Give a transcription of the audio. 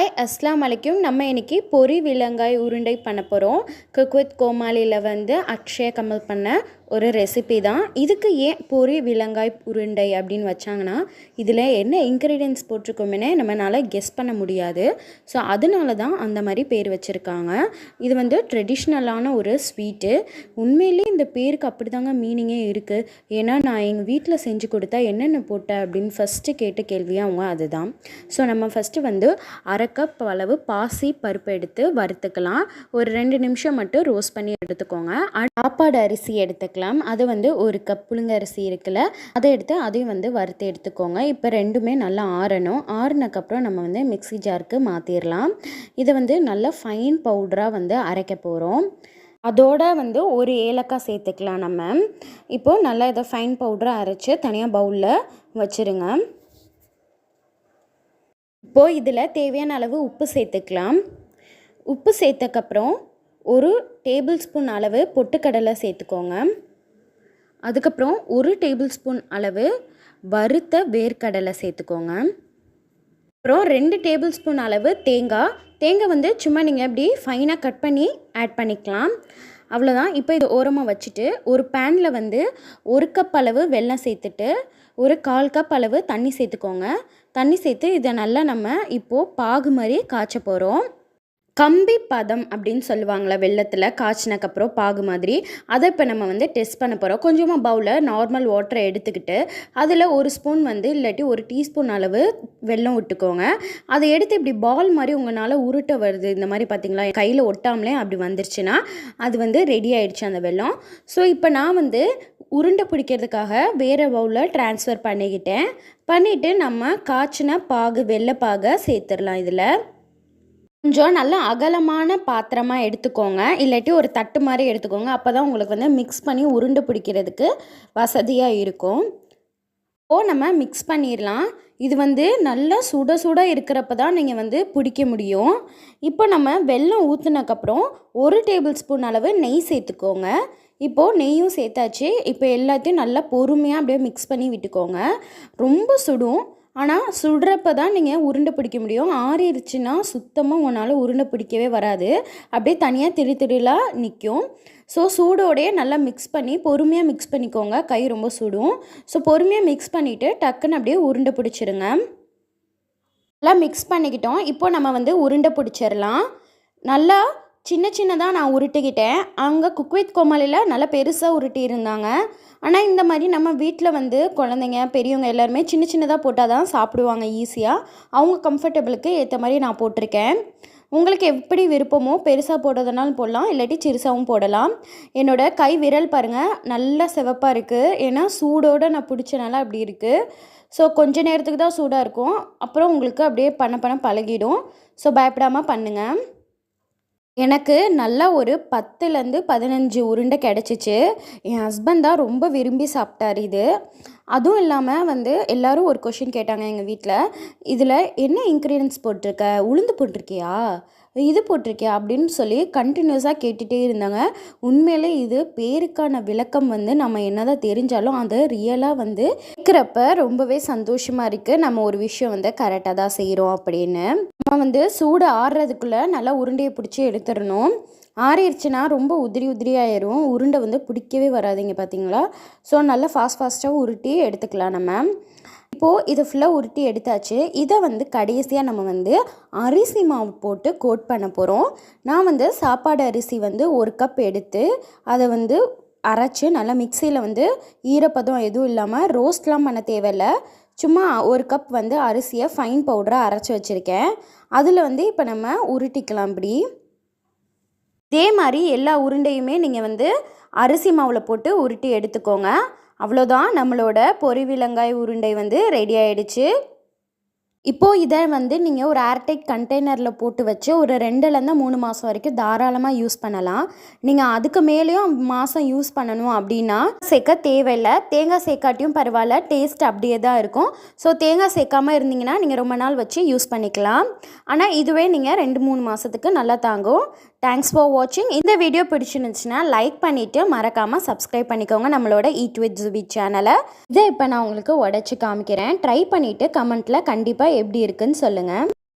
Hi அஸ்லாம் வலைக்கும். நம்ம இன்றைக்கி பொரி விலங்காய் உருண்டை பண்ண போகிறோம். குக் வித் கோமாளியில் வந்து அக்ஷய கமல் பண்ண ஒரு ரெசிபி தான். இதுக்கு ஏன் பொரி விலங்காய் உருண்டை அப்படின்னு வச்சாங்கன்னா, இதில் என்ன இன்க்ரீடியன்ஸ் போட்டிருக்கோமே நம்மளால் கெஸ் பண்ண முடியாது. ஸோ அதனால தான் அந்த மாதிரி பேர் வச்சுருக்காங்க. இது வந்து ட்ரெடிஷ்னலான ஒரு ஸ்வீட்டு. உண்மையிலே இந்த பேருக்கு அப்படி தாங்க மீனிங்கே இருக்குது. ஏன்னா நான் எங்கள் வீட்டில் செஞ்சு கொடுத்தா என்னென்ன போட்டேன் அப்படின்னு ஃபஸ்ட்டு கேட்ட கேள்வியாக அவங்க அதுதான். ஸோ நம்ம ஃபஸ்ட்டு வந்து அரை கப் அளவு பாசி பருப்பு எடுத்து வறுத்துக்கலாம். ஒரு 2 நிமிஷம் மட்டும் ரோஸ்ட் பண்ணி எடுத்துக்கோங்க. சாப்பாடு அரிசி எடுத்துக்கலாம். அது வந்து ஒரு கப் புழுங்க அரிசி இருக்குல்ல, அதை எடுத்து அதையும் வந்து வறுத்து எடுத்துக்கோங்க. இப்போ ரெண்டுமே நல்லா ஆறணும். ஆறுனக்கப்புறம் நம்ம வந்து மிக்ஸி ஜாருக்கு மாற்றிடலாம். இதை வந்து நல்லா ஃபைன் பவுடராக வந்து அரைக்க போகிறோம். அதோட வந்து ஒரு ஏலக்காய் சேர்த்துக்கலாம் நம்ம. இப்போது நல்லா இதை ஃபைன் பவுடராக அரைச்சி தனியாக பவுலில் வச்சுருங்க. இப்போது இதில் தேவையான அளவு உப்பு சேர்த்துக்கலாம். உப்பு சேர்த்தக்கப்புறம் ஒரு டேபிள் ஸ்பூன் அளவு பொட்டுக்கடலை சேர்த்துக்கோங்க. அதுக்கப்புறம் ஒரு டேபிள் ஸ்பூன் அளவு வறுத்த வேர்க்கடலை சேர்த்துக்கோங்க. அப்புறம் 2 டேபிள் ஸ்பூன் அளவு தேங்காய் வந்து சும்மா நீங்கள் அப்படி ஃபைனாக கட் பண்ணி ஆட் பண்ணிக்கலாம். அவ்வளோதான். இப்போ இது ஓரமாக வச்சுட்டு ஒரு பேனில் வந்து 1 கப் அளவு வெல்லம் சேர்த்துட்டு ஒரு 1/4 கப் அளவு தண்ணி சேர்த்துக்கோங்க. தண்ணி சேர்த்து இதை நல்லா நம்ம இப்போது பாகு மாதிரி காய்ச்ச போகிறோம். கம்பி பதம் அப்படின்னு சொல்லுவாங்களே, வெள்ளத்தில் காய்ச்சினக்கப்புறம் பாகு மாதிரி. அதை இப்போ நம்ம வந்து டெஸ்ட் பண்ண போகிறோம். கொஞ்சமாக பவுலில் நார்மல் வாட்டரை எடுத்துக்கிட்டு அதில் ஒரு ஸ்பூன் வந்து இல்லாட்டி ஒரு டீஸ்பூன் அளவு வெல்லம் விட்டுக்கோங்க. அதை எடுத்து இப்படி பால் மாதிரி உங்களால் உருட்ட வருது இந்த மாதிரி பார்த்தீங்களா, கையில் ஒட்டாமலே அப்படி வந்துருச்சுன்னா அது வந்து ரெடி ஆகிடுச்சு அந்த வெல்லம். ஸோ இப்போ நான் வந்து உருண்டை பிடிக்கிறதுக்காக வேறு பவுலில் ட்ரான்ஸ்ஃபர் பண்ணிவிட்டு நம்ம காய்ச்சின பாகு வெள்ளைப்பாகை சேர்த்துடலாம். இதில் கொஞ்சம் நல்லா அகலமான பாத்திரமாக எடுத்துக்கோங்க, இல்லாட்டி ஒரு தட்டு மாதிரி எடுத்துக்கோங்க. அப்போ தான் உங்களுக்கு வந்து மிக்ஸ் பண்ணி உருண்டை பிடிக்கிறதுக்கு வசதியாக இருக்கும். இப்போது நம்ம மிக்ஸ் பண்ணிடலாம். இது வந்து நல்லா சுட இருக்கிறப்ப தான் நீங்கள் வந்து பிடிக்க முடியும். இப்போ நம்ம வெல்லம் ஊற்றுனக்கப்புறம் 1 டேபிள் ஸ்பூன் அளவு நெய் சேர்த்துக்கோங்க. இப்போது நெய்யும் சேர்த்தாச்சு. இப்போ எல்லாத்தையும் நல்லா பொறுமையாக அப்படியே மிக்ஸ் பண்ணி விட்டுக்கோங்க. ரொம்ப சுடும், ஆனால் சுடுறப்ப தான் நீங்கள் உருண்டை பிடிக்க முடியும். ஆறிடுச்சுன்னா சுத்தமாக உன்னால் உருண்டை பிடிக்கவே வராது. அப்படியே தனியாக திரிலாக நிற்கும். ஸோ சூடோடையே நல்லா மிக்ஸ் பண்ணி பொறுமையாக மிக்ஸ் பண்ணிக்கோங்க. கை ரொம்ப சுடும். ஸோ பொறுமையாக மிக்ஸ் பண்ணிவிட்டு டக்குன்னு அப்படியே உருண்டை பிடிச்சிருங்க. நல்லா மிக்ஸ் பண்ணிக்கிட்டோம். இப்போ நம்ம வந்து உருண்டை பிடிச்சிடலாம். நல்லா சின்னதாக நான் உருட்டிக்கிட்டேன். அங்கே குக் வித் கோமாளியில் நல்லா பெருசாக உருட்டி இருந்தாங்க. ஆனால் இந்த மாதிரி நம்ம வீட்டில் வந்து குழந்தைங்க பெரியவங்க எல்லாருமே சின்னதாக போட்டால் தான் சாப்பிடுவாங்க ஈஸியாக. அவங்க கம்ஃபர்டபுளுக்கு ஏற்ற மாதிரி நான் போட்டிருக்கேன். உங்களுக்கு எப்படி விருப்பமோ பெருசாக போடுறதுனாலும் போடலாம், இல்லாட்டி சிறுசாகவும் போடலாம். என்னோடய கை விரல் பாருங்கள் நல்லா சிவப்பாக இருக்குது. ஏன்னா சூடோடு நான் பிடிச்சனால அப்படி இருக்குது. ஸோ கொஞ்ச நேரத்துக்கு தான் சூடாக இருக்கும், அப்புறம் உங்களுக்கு அப்படியே பண்ண பழகிடும். ஸோ பயப்படாமல் பண்ணுங்கள். எனக்கு நல்லா ஒரு 10லேருந்து 15 உருண்டை கிடச்சிச்சு. என் ஹஸ்பண்ட் தான் ரொம்ப விரும்பி சாப்பிட்டார் இது. அதுவும் இல்லாமல் வந்து எல்லோரும் ஒரு கொஷின் கேட்டாங்க எங்கள் வீட்டில், இதில் என்ன இன்க்ரீடியன்ஸ் போட்டிருக்க, உளுந்து போட்டிருக்கியா, இது போட்டிருக்கியா அப்படின்னு சொல்லி கண்டினியூஸாக கேட்டுகிட்டே இருந்தாங்க. உண்மையிலே இது பேருக்கான விளக்கம் வந்து நம்ம என்னதான் தெரிஞ்சாலும் அது ரியலாக வந்து கேட்குறப்ப ரொம்பவே சந்தோஷமாக இருக்குது. நம்ம ஒரு விஷயம் வந்து கரெக்டாக தான் செய்கிறோம் அப்படின்னு. நம்ம வந்து சூடு ஆறுறதுக்குள்ளே நல்லா உருண்டையை பிடிச்சி எடுத்துடணும். ஆறிடுச்சுன்னா ரொம்ப உதிரி ஆயிரும். உருண்டை வந்து பிடிக்கவே வராதிங்க பார்த்தீங்களா. ஸோ நல்லா ஃபாஸ்ட்டாக உருட்டி எடுத்துக்கலாம் நம்ம. இப்போது இதை ஃபுல்லாக உருட்டி எடுத்தாச்சு. இதை வந்து கடைசியாக நம்ம வந்து அரிசி மாவு போட்டு கோட் பண்ண போகிறோம். நான் வந்து சாப்பாடு அரிசி வந்து 1 கப் எடுத்து அதை வந்து அரைச்சி நல்லா மிக்சியில் வந்து ஈரப்பதம் எதுவும் இல்லாமல் ரோஸ்ட்லாம் பண்ண தேவையில்லை. சும்மா 1 கப் வந்து அரிசியை ஃபைன் பவுடராக அரைச்சி வச்சுருக்கேன். அதில் வந்து இப்போ நம்ம உருட்டிக்கலாம். இப்படி இதே மாதிரி எல்லா உருண்டையுமே நீங்கள் வந்து அரிசி மாவில் போட்டு உருட்டி எடுத்துக்கோங்க. அவ்வளோதான், நம்மளோட பொரி விலங்காய் உருண்டை வந்து ரெடி ஆகிடுச்சு. இப்போது இதை வந்து நீங்கள் ஒரு ஏர்டைட் கண்டெய்னரில் போட்டு வச்சு ஒரு 2லேருந்து 3 மாதம் வரைக்கும் தாராளமாக யூஸ் பண்ணலாம். நீங்கள் அதுக்கு மேலேயும் மாதம் யூஸ் பண்ணணும் அப்படின்னா சேர்க்க தேவையில்லை. தேங்காய் சேர்க்காட்டியும் பரவாயில்ல, டேஸ்ட் அப்படியே தான் இருக்கும். ஸோ தேங்காய் சேர்க்காமல் இருந்தீங்கன்னா நீங்கள் ரொம்ப நாள் வச்சு யூஸ் பண்ணிக்கலாம். ஆனால் இதுவே நீங்கள் 2-3 மாதத்துக்கு நல்லா தாங்கும். தேங்க்ஸ் ஃபார் வாட்சிங். இந்த வீடியோ பிடிச்சிருந்துச்சுன்னா லைக் பண்ணிவிட்டு மறக்காமல் சப்ஸ்கிரைப் பண்ணிக்கோங்க நம்மளோட ஈட் வித் ஜுபி சேனலை. இதை இப்போ நான் உங்களுக்கு உடச்சி காமிக்கிறேன். ட்ரை பண்ணிவிட்டு கமெண்ட்டில் கண்டிப்பாக எப்படி இருக்குன்னு சொல்லுங்கள்.